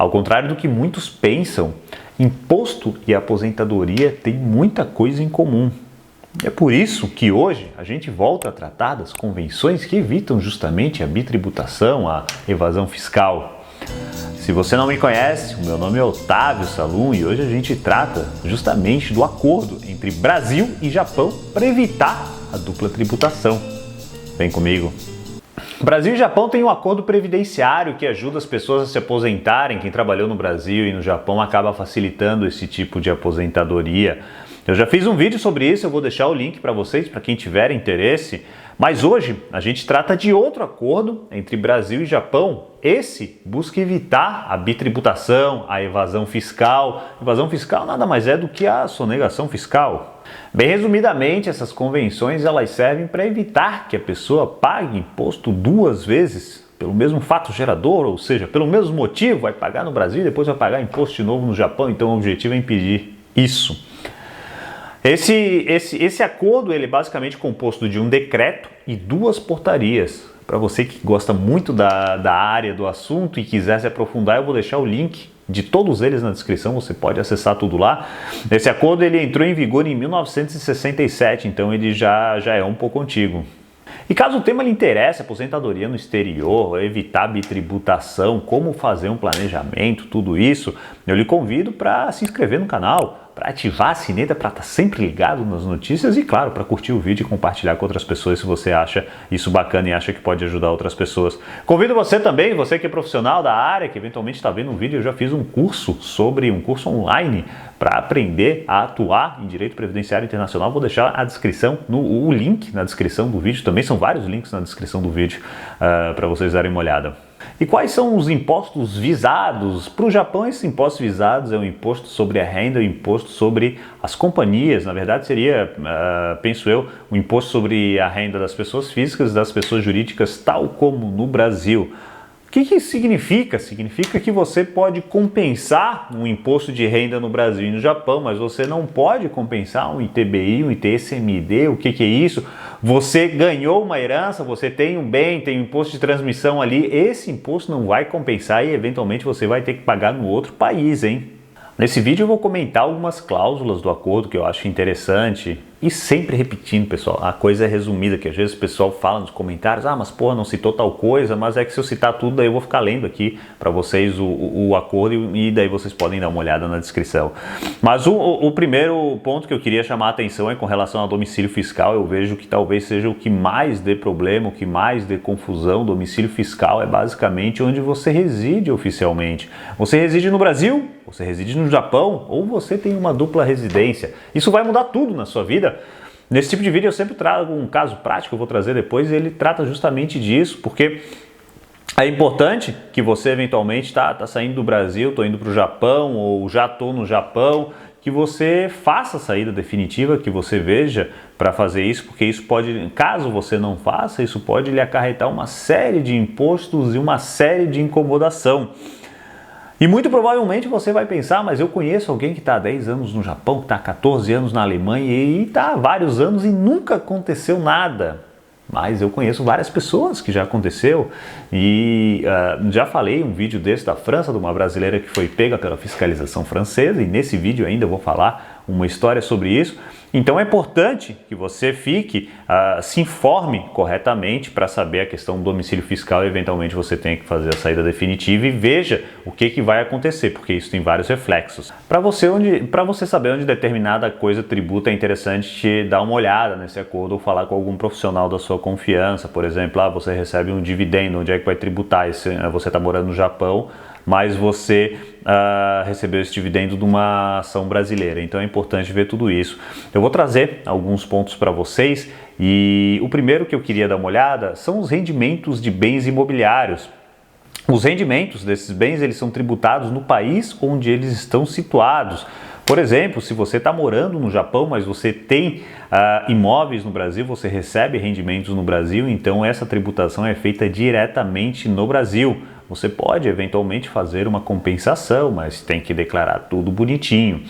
Ao contrário do que muitos pensam, imposto e aposentadoria têm muita coisa em comum. É por isso que hoje a gente volta a tratar das convenções que evitam justamente a bitributação, a evasão fiscal. Se você não me conhece, o meu nome é Otávio Salum e hoje a gente trata justamente do acordo entre Brasil e Japão para evitar a dupla tributação. Vem comigo! Brasil e Japão têm um acordo previdenciário que ajuda as pessoas a se aposentarem. Quem trabalhou no Brasil e no Japão acaba facilitando esse tipo de aposentadoria. Eu já fiz um vídeo sobre isso, eu vou deixar o link para vocês, para quem tiver interesse. Mas hoje a gente trata de outro acordo entre Brasil e Japão. Esse busca evitar a bitributação, a evasão fiscal. Evasão fiscal nada mais é do que a sonegação fiscal. Bem resumidamente, essas convenções elas servem para evitar que a pessoa pague imposto duas vezes pelo mesmo fato gerador, ou seja, pelo mesmo motivo, vai pagar no Brasil e depois vai pagar imposto de novo no Japão. Então o objetivo é impedir isso. Esse acordo ele é basicamente composto de um decreto e duas portarias. Para você que gosta muito da área do assunto e quiser se aprofundar, eu vou deixar o link de todos eles na descrição, você pode acessar tudo lá. Esse acordo ele entrou em vigor em 1967, então ele já é um pouco antigo. E caso o tema lhe interesse, aposentadoria no exterior, evitar bitributação, como fazer um planejamento, tudo isso, eu lhe convido para se inscrever no canal, para ativar a sineta, para estar sempre ligado nas notícias e, claro, para curtir o vídeo e compartilhar com outras pessoas se você acha isso bacana e acha que pode ajudar outras pessoas. Convido você também, você que é profissional da área, que eventualmente está vendo um vídeo, eu já fiz um curso online para aprender a atuar em direito previdenciário internacional. Vou deixar a descrição, o link na descrição do vídeo, também são vários links na descrição do vídeo para vocês darem uma olhada. E quais são os impostos visados? Para o Japão, esses impostos visados é o imposto sobre a renda, o imposto sobre as companhias. Na verdade, seria, penso eu, o imposto sobre a renda das pessoas físicas e das pessoas jurídicas, tal como no Brasil. O que isso significa? Significa que você pode compensar um imposto de renda no Brasil e no Japão, mas você não pode compensar um ITBI, um ITSMD. O que é isso? Você ganhou uma herança, você tem um bem, tem um imposto de transmissão ali, esse imposto não vai compensar e eventualmente você vai ter que pagar no outro país, hein? Nesse vídeo eu vou comentar algumas cláusulas do acordo que eu acho interessante e sempre repetindo, pessoal, a coisa é resumida, que às vezes o pessoal fala nos comentários, mas porra, não citou tal coisa, mas é que se eu citar tudo, daí eu vou ficar lendo aqui para vocês o acordo e daí vocês podem dar uma olhada na descrição. Mas o primeiro ponto que eu queria chamar a atenção é com relação ao domicílio fiscal. Eu vejo que talvez seja o que mais dê problema, o que mais dê confusão. Domicílio fiscal é basicamente onde você reside oficialmente. Você reside no Brasil, você reside no Japão ou você tem uma dupla residência. Isso vai mudar tudo na sua vida. Nesse tipo de vídeo eu sempre trago um caso prático, eu vou trazer depois, e ele trata justamente disso, porque é importante que você eventualmente está saindo do Brasil, estou indo para o Japão ou já estou no Japão, que você faça a saída definitiva, que você veja para fazer isso, porque isso pode, caso você não faça, isso pode lhe acarretar uma série de impostos e uma série de incomodação. E muito provavelmente você vai pensar, mas eu conheço alguém que está há 10 anos no Japão, que está há 14 anos na Alemanha e está há vários anos e nunca aconteceu nada. Mas eu conheço várias pessoas que já aconteceu e já falei um vídeo desse da França, de uma brasileira que foi pega pela fiscalização francesa, e nesse vídeo ainda eu vou falar uma história sobre isso. Então é importante que você se informe corretamente para saber a questão do domicílio fiscal e eventualmente você tenha que fazer a saída definitiva e veja o que vai acontecer, porque isso tem vários reflexos. Para você saber onde determinada coisa tributa, é interessante te dar uma olhada nesse acordo ou falar com algum profissional da sua confiança. Por exemplo, você recebe um dividendo, onde é que vai tributar? Você está morando no Japão, mas você recebeu esse dividendo de uma ação brasileira. Então é importante ver tudo isso. Eu vou trazer alguns pontos para vocês e o primeiro que eu queria dar uma olhada são os rendimentos de bens imobiliários. Os rendimentos desses bens eles são tributados no país onde eles estão situados. Por exemplo, se você está morando no Japão, mas você tem imóveis no Brasil, você recebe rendimentos no Brasil, então essa tributação é feita diretamente no Brasil. Você pode eventualmente fazer uma compensação, mas tem que declarar tudo bonitinho.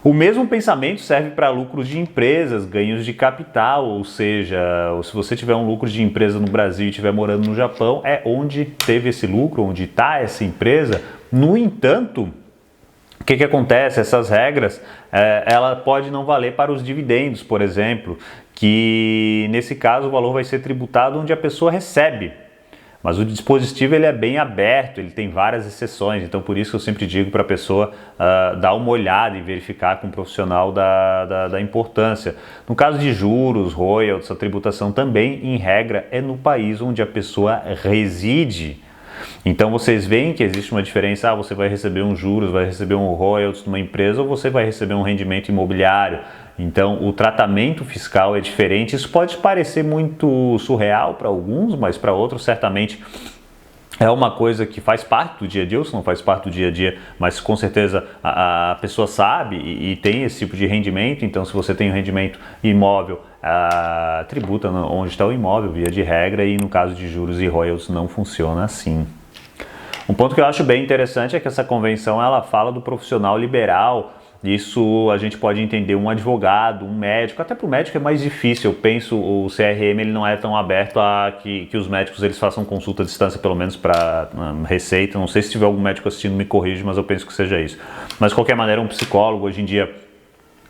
O mesmo pensamento serve para lucros de empresas, ganhos de capital, ou seja, se você tiver um lucro de empresa no Brasil e estiver morando no Japão, é onde teve esse lucro, onde está essa empresa, No entanto, o que acontece? Essas regras, ela pode não valer para os dividendos, por exemplo, que nesse caso o valor vai ser tributado onde a pessoa recebe. Mas o dispositivo ele é bem aberto, ele tem várias exceções, então por isso eu sempre digo para a pessoa dar uma olhada e verificar com um profissional da importância. No caso de juros, royalties, a tributação também, em regra, é no país onde a pessoa reside. Então vocês veem que existe uma diferença, você vai receber um juros, vai receber um royalties de uma empresa ou você vai receber um rendimento imobiliário. Então o tratamento fiscal é diferente, isso pode parecer muito surreal para alguns, mas para outros certamente é uma coisa que faz parte do dia a dia, ou se não faz parte do dia a dia, mas com certeza a pessoa sabe e tem esse tipo de rendimento. Então se você tem um rendimento imóvel, tributa onde está o imóvel, via de regra, e no caso de juros e royalties não funciona assim. Um ponto que eu acho bem interessante é que essa convenção ela fala do profissional liberal. Isso a gente pode entender um advogado, um médico, até para o médico é mais difícil. Eu penso o CRM ele não é tão aberto a que os médicos eles façam consulta à distância, pelo menos para receita. Não sei se tiver algum médico assistindo me corrige, mas eu penso que seja isso. Mas de qualquer maneira um psicólogo hoje em dia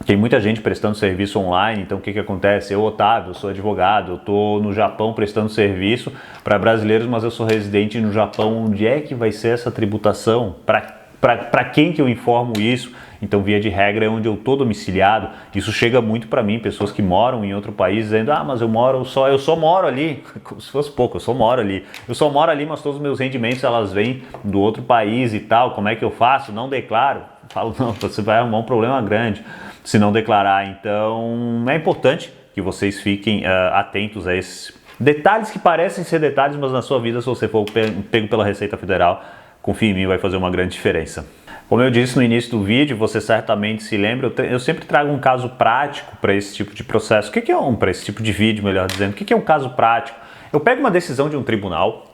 tem muita gente prestando serviço online. Então o que acontece? Eu, Otávio, eu sou advogado, eu estou no Japão prestando serviço para brasileiros, mas eu sou residente no Japão. Onde é que vai ser essa tributação? Para quem que eu informo isso? Então, via de regra, é onde eu estou domiciliado. Isso chega muito para mim, pessoas que moram em outro país dizendo, mas eu só moro ali, como se fosse pouco, eu só moro ali. Eu só moro ali, mas todos os meus rendimentos elas vêm do outro país e tal. Como é que eu faço? Não declaro. Falo, não, você vai arrumar um problema grande se não declarar. Então, é importante que vocês fiquem atentos a esses detalhes que parecem ser detalhes, mas na sua vida, se você for pego pela Receita Federal, confie em mim, vai fazer uma grande diferença. Como eu disse no início do vídeo, você certamente se lembra, eu sempre trago um caso prático para esse tipo de processo. O que é para esse tipo de vídeo, melhor dizendo? O que é um caso prático? Eu pego uma decisão de um tribunal,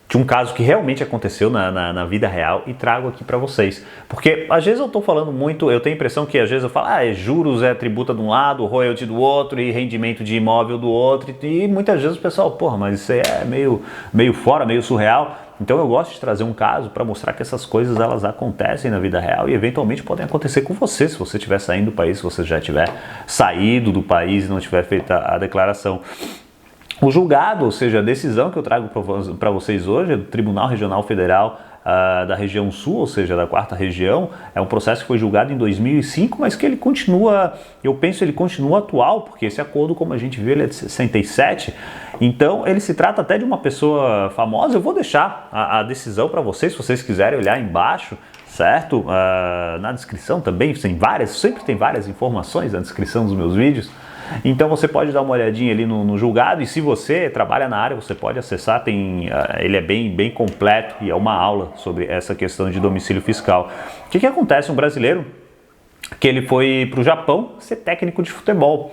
de um caso que realmente aconteceu na vida real e trago aqui para vocês. Porque às vezes eu estou falando muito, eu tenho a impressão que às vezes eu falo, juros é tributa de um lado, royalty do outro e rendimento de imóvel do outro. E muitas vezes o pessoal, mas isso é meio fora, meio surreal. Então eu gosto de trazer um caso para mostrar que essas coisas elas acontecem na vida real e eventualmente podem acontecer com você, se você estiver saindo do país, se você já tiver saído do país e não tiver feito a declaração. O julgado, ou seja, a decisão que eu trago para vocês hoje é do Tribunal Regional Federal da região sul, ou seja, da 4ª região. É um processo que foi julgado em 2005, mas que ele continua, eu penso, ele continua atual, porque esse acordo, como a gente viu, ele é de 67. Então, ele se trata até de uma pessoa famosa. Eu vou deixar a decisão para vocês, se vocês quiserem olhar embaixo, certo? Na descrição também, sempre tem várias informações na descrição dos meus vídeos. Então você pode dar uma olhadinha ali no julgado, e se você trabalha na área, você pode acessar, ele é bem completo e é uma aula sobre essa questão de domicílio fiscal. O que acontece? Um brasileiro que ele foi para o Japão ser técnico de futebol.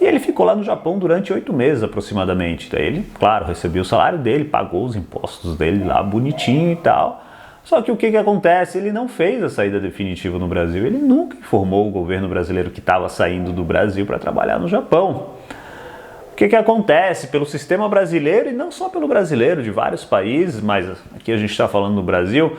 E ele ficou lá no Japão durante 8 meses aproximadamente. Daí ele, claro, recebeu o salário dele, pagou os impostos dele lá bonitinho e tal. Só que o que acontece? Ele não fez a saída definitiva no Brasil. Ele nunca informou o governo brasileiro que estava saindo do Brasil para trabalhar no Japão. O que acontece? Pelo sistema brasileiro, e não só pelo brasileiro, de vários países, mas aqui a gente está falando do Brasil,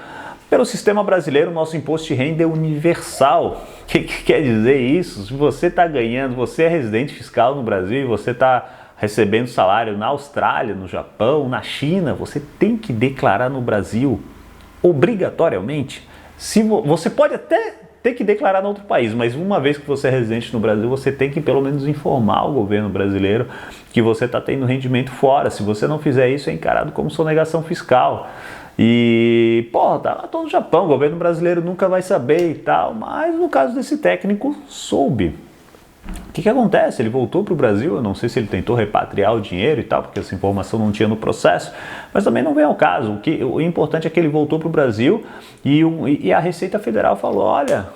pelo sistema brasileiro, o nosso imposto de renda é universal. O que quer dizer isso? Se você está ganhando, você é residente fiscal no Brasil e você está recebendo salário na Austrália, no Japão, na China, você tem que declarar no Brasil, obrigatoriamente. Você pode até ter que declarar no outro país, mas uma vez que você é residente no Brasil, você tem que pelo menos informar o governo brasileiro que você está tendo rendimento fora. Se você não fizer isso, é encarado como sonegação fiscal. E, tô no Japão, o governo brasileiro nunca vai saber e tal, mas no caso desse técnico, soube. O que acontece? Ele voltou para o Brasil, eu não sei se ele tentou repatriar o dinheiro e tal, porque essa informação não tinha no processo, mas também não vem ao caso. O importante é que ele voltou para o Brasil e a Receita Federal falou, olha,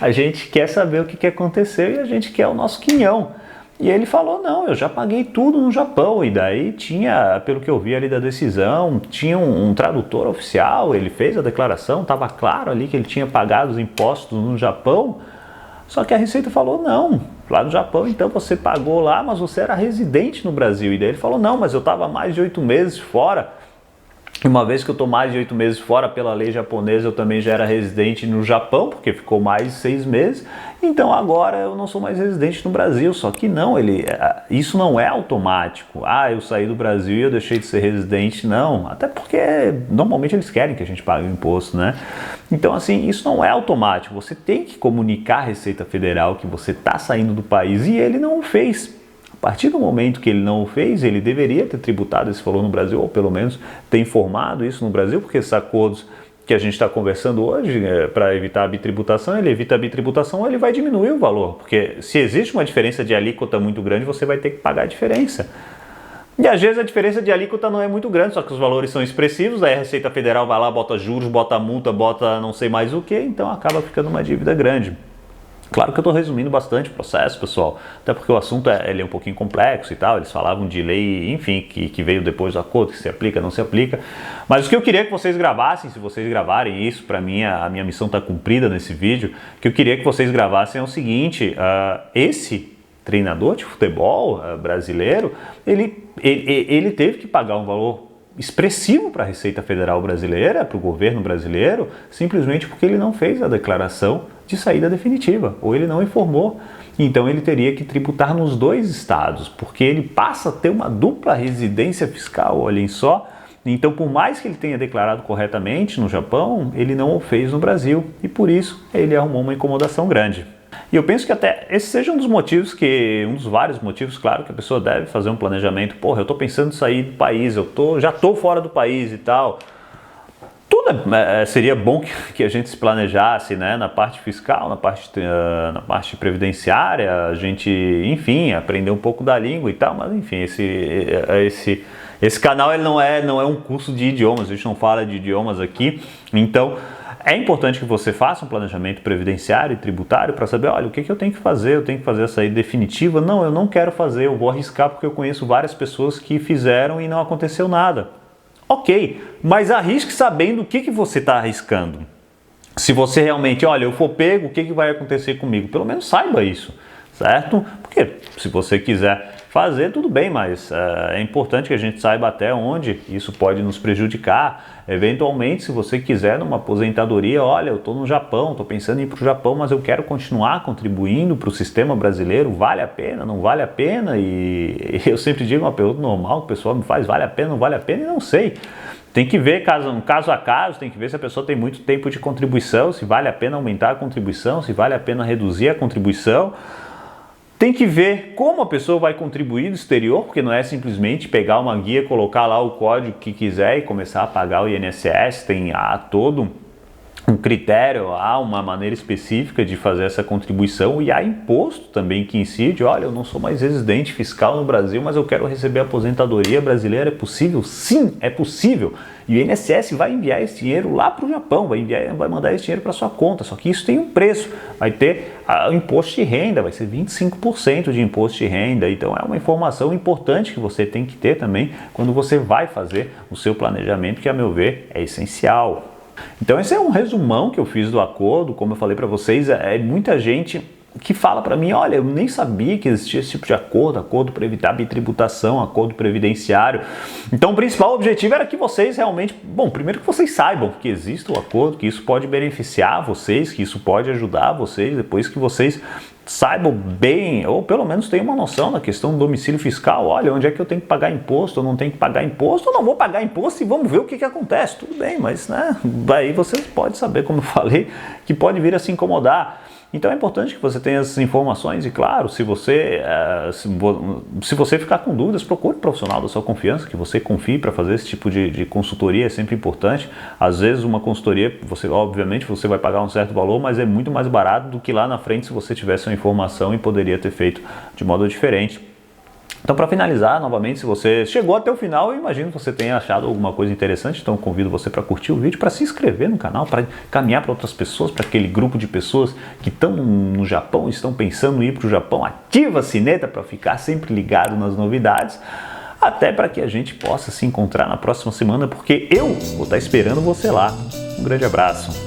a gente quer saber o que aconteceu e a gente quer o nosso quinhão. E ele falou, não, eu já paguei tudo no Japão. E daí tinha, pelo que eu vi ali da decisão, tinha um tradutor oficial, ele fez a declaração, estava claro ali que ele tinha pagado os impostos no Japão. Só que a Receita falou, não, lá no Japão então você pagou lá, mas você era residente no Brasil. E daí ele falou, não, mas eu estava mais de 8 meses fora. Uma vez que eu estou mais de 8 meses fora pela lei japonesa, eu também já era residente no Japão, porque ficou mais de 6 meses. Então agora eu não sou mais residente no Brasil, só que não, isso não é automático. Ah, eu saí do Brasil e eu deixei de ser residente, não. Até porque normalmente eles querem que a gente pague o imposto, né? Então assim, isso não é automático. Você tem que comunicar à Receita Federal que você está saindo do país e ele não o fez. A partir do momento que ele não o fez, ele deveria ter tributado esse valor no Brasil, ou pelo menos ter informado isso no Brasil, porque esses acordos que a gente está conversando hoje, para evitar a bitributação, ele evita a bitributação, ele vai diminuir o valor, porque se existe uma diferença de alíquota muito grande, você vai ter que pagar a diferença. E às vezes a diferença de alíquota não é muito grande, só que os valores são expressivos, aí a Receita Federal vai lá, bota juros, bota multa, bota não sei mais o que, então acaba ficando uma dívida grande. Claro que eu estou resumindo bastante o processo, pessoal, até porque o assunto ele é um pouquinho complexo e tal, eles falavam de lei, enfim, que veio depois do acordo, que se aplica, não se aplica, mas o que eu queria que vocês gravassem, se vocês gravarem isso, para mim a minha missão está cumprida nesse vídeo, o que eu queria que vocês gravassem é o seguinte, esse treinador de futebol brasileiro, ele teve que pagar um valor expressivo para a Receita Federal brasileira, para o governo brasileiro, simplesmente porque ele não fez a declaração de saída definitiva, ou ele não informou. Então ele teria que tributar nos dois estados, porque ele passa a ter uma dupla residência fiscal, olhem só. Então, por mais que ele tenha declarado corretamente no Japão, ele não o fez no Brasil, e por isso ele arrumou uma incomodação grande. E eu penso que até esse seja um dos motivos um dos vários motivos, claro, que a pessoa deve fazer um planejamento. Porra, eu estou pensando em sair do país, já estou fora do país e tal. Tudo seria bom que a gente se planejasse, né, na parte fiscal, na parte previdenciária, a gente, enfim, aprender um pouco da língua e tal, mas enfim, esse canal ele não é um curso de idiomas, a gente não fala de idiomas aqui, então é importante que você faça um planejamento previdenciário e tributário para saber, olha, o que eu tenho que fazer? Eu tenho que fazer a saída definitiva? Não, eu não quero fazer, eu vou arriscar porque eu conheço várias pessoas que fizeram e não aconteceu nada. Ok, mas arrisque sabendo o que você está arriscando. Se você realmente, olha, eu for pego, o que vai acontecer comigo? Pelo menos saiba isso, certo? Porque se você quiser fazer, tudo bem, mas é importante que a gente saiba até onde isso pode nos prejudicar. Eventualmente, se você quiser numa aposentadoria, olha, eu estou no Japão, estou pensando em ir para o Japão, mas eu quero continuar contribuindo para o sistema brasileiro, vale a pena, não vale a pena? E eu sempre digo uma pergunta normal, que o pessoal me faz, vale a pena, não vale a pena? E não sei. Tem que ver caso a caso, tem que ver se a pessoa tem muito tempo de contribuição, se vale a pena aumentar a contribuição, se vale a pena reduzir a contribuição. Tem que ver como a pessoa vai contribuir do exterior, porque não é simplesmente pegar uma guia, colocar lá o código que quiser e começar a pagar o INSS, tem todo um critério, há uma maneira específica de fazer essa contribuição e há imposto também que incide. Olha, eu não sou mais residente fiscal no Brasil, mas eu quero receber aposentadoria brasileira. É possível? Sim, é possível. E o INSS vai enviar esse dinheiro lá para o Japão, vai mandar esse dinheiro para sua conta, só que isso tem um preço, vai ter o imposto de renda, vai ser 25% de imposto de renda, então é uma informação importante que você tem que ter também quando você vai fazer o seu planejamento, que a meu ver é essencial. Então esse é um resumão que eu fiz do acordo, como eu falei para vocês, muita gente que fala para mim, olha, eu nem sabia que existia esse tipo de acordo para evitar bitributação, acordo previdenciário. Então o principal objetivo era que vocês realmente, primeiro que vocês saibam que existe o acordo, que isso pode beneficiar vocês, que isso pode ajudar vocês, depois que vocês saibam bem, ou pelo menos tenham uma noção da questão do domicílio fiscal. Olha, onde é que eu tenho que pagar imposto, eu não tenho que pagar imposto, eu não vou pagar imposto e vamos ver o que acontece. Tudo bem, mas né, aí você pode saber, como eu falei, que pode vir a se incomodar. Então é importante que você tenha essas informações e, claro, se você ficar com dúvidas, procure um profissional da sua confiança, que você confie para fazer esse tipo de consultoria, é sempre importante. Às vezes uma consultoria, obviamente você vai pagar um certo valor, mas é muito mais barato do que lá na frente se você tivesse uma informação e poderia ter feito de modo diferente. Então, para finalizar, novamente, se você chegou até o final, eu imagino que você tenha achado alguma coisa interessante, então eu convido você para curtir o vídeo, para se inscrever no canal, para caminhar para outras pessoas, para aquele grupo de pessoas que estão no Japão, estão pensando em ir para o Japão. Ativa a sineta para ficar sempre ligado nas novidades, até para que a gente possa se encontrar na próxima semana, porque eu vou estar esperando você lá. Um grande abraço.